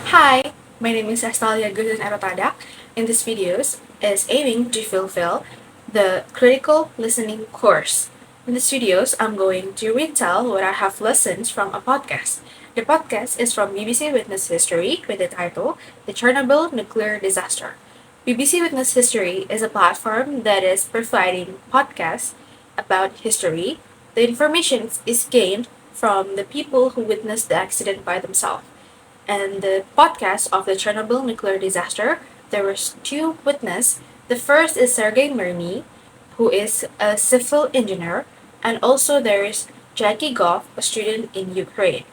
Hi, my name is Estahlia Agustin at TADAK. In this videos is aiming to fulfill the critical listening course. In this videos, I'm going to retell what I have listened from a podcast. The podcast is from BBC Witness History with the title The Chernobyl Nuclear Disaster. BBC Witness History is a platform that is providing podcasts about history. The information is gained from the people who witnessed the accident by themselves. And the podcast of the Chernobyl nuclear disaster, there was two witnesses. The first is Sergei Mirny, who is a civil engineer, and also there is Jackie Goff, a student in Ukraine.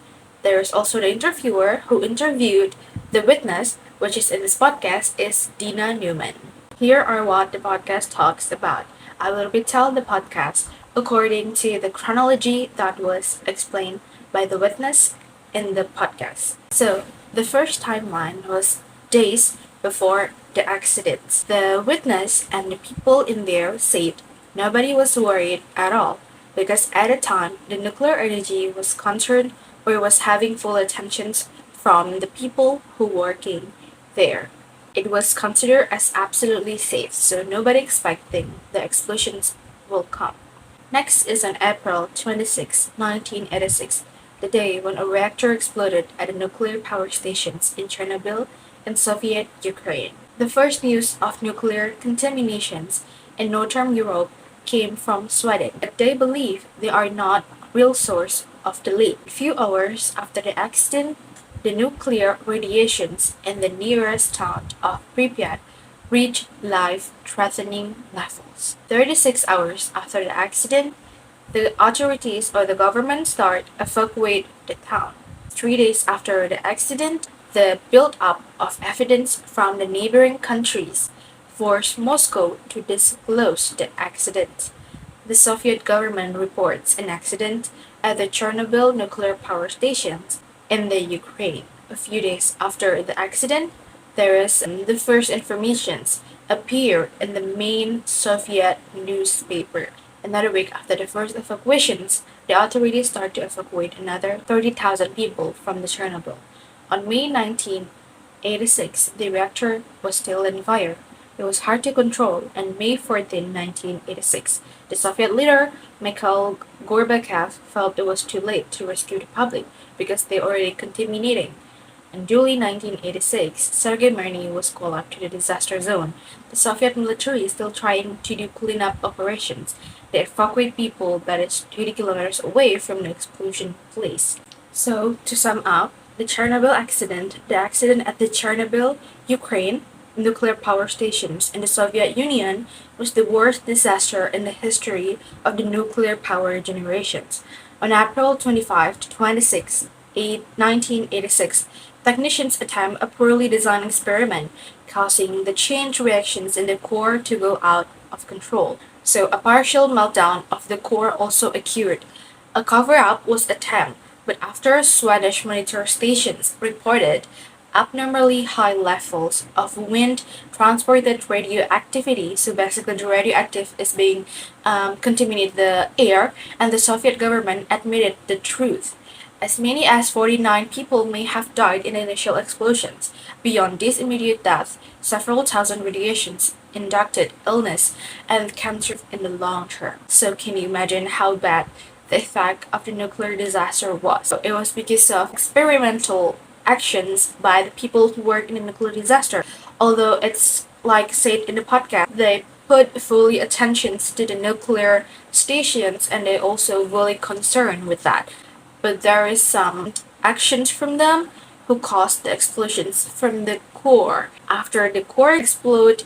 There is also the interviewer who interviewed the witness, which is in this podcast, is Dina Newman. Here are what the podcast talks about. I will retell the podcast according to the chronology that was explained by the witness in the podcast. So, the first timeline was days before the accident. The witness and the people in there said nobody was worried at all because at the time the nuclear energy was concerned or was having full attention from the people who working there. It was considered as absolutely safe, so nobody expecting the explosions will come. Next is on April 26, 1986, the day when a reactor exploded at the nuclear power stations in Chernobyl in Soviet Ukraine. The first news of nuclear contaminations in Northern Europe came from Sweden, but they believe they are not real source of the leak. A few hours after the accident, the nuclear radiations in the nearest town of Pripyat reached life-threatening levels. 36 hours after the accident, the authorities or the government start evacuate the town. 3 days after the accident, the build-up of evidence from the neighboring countries forced Moscow to disclose the accident. The Soviet government reports an accident at the Chernobyl nuclear power stations in the Ukraine. A few days after the accident, there is the first informations appear in the main Soviet newspaper. Another week after the first evacuations, the authorities start to evacuate another 30,000 people from the Chernobyl. On May 1986, the reactor was still in fire. It was hard to control, and May 14, 1986, the Soviet leader Mikhail Gorbachev felt it was too late to rescue the public because they already contaminating. In July 1986, Sergei Mirny was called up to the disaster zone. The Soviet military is still trying to do cleanup operations. They evacuate people that is 20 kilometers away from the explosion place. So, to sum up, the Chernobyl accident, the accident at the Chernobyl, Ukraine, nuclear power stations in the Soviet Union was the worst disaster in the history of the nuclear power generations. On April 25 to 26, 1986, technicians attempt a poorly designed experiment, causing the chain reactions in the core to go out of control. So a partial meltdown of the core also occurred. A cover-up was attempted, but after Swedish monitor stations reported abnormally high levels of wind transported radioactivity. So basically, the radioactive is being contaminated the air, and the Soviet government admitted the truth. As many as 49 people may have died in initial explosions. Beyond this immediate death, several thousand radiations induced illness and cancer in the long term. So can you imagine how bad the effect of the nuclear disaster was? So it was because of experimental actions by the people who work in the nuclear disaster. Although it's like said in the podcast, they put fully attention to the nuclear stations and they also really concerned with that. But there is some actions from them who caused the explosions from the core. After the core explode,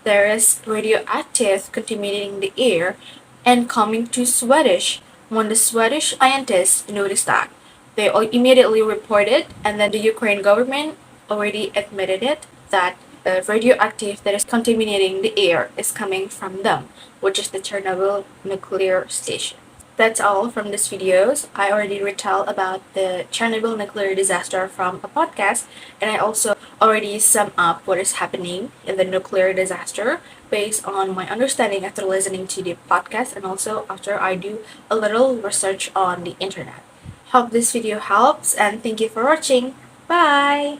there is radioactive contaminating the air and coming to Swedish. When the Swedish scientists noticed that, they all immediately reported, and then the Ukraine government already admitted it that the radioactive that is contaminating the air is coming from them, which is the Chernobyl nuclear station. That's all from this videos. I already retell about the Chernobyl nuclear disaster from a podcast, and I also already sum up what is happening in the nuclear disaster based on my understanding after listening to the podcast and also after I do a little research on the internet. Hope this video helps and thank you for watching. Bye!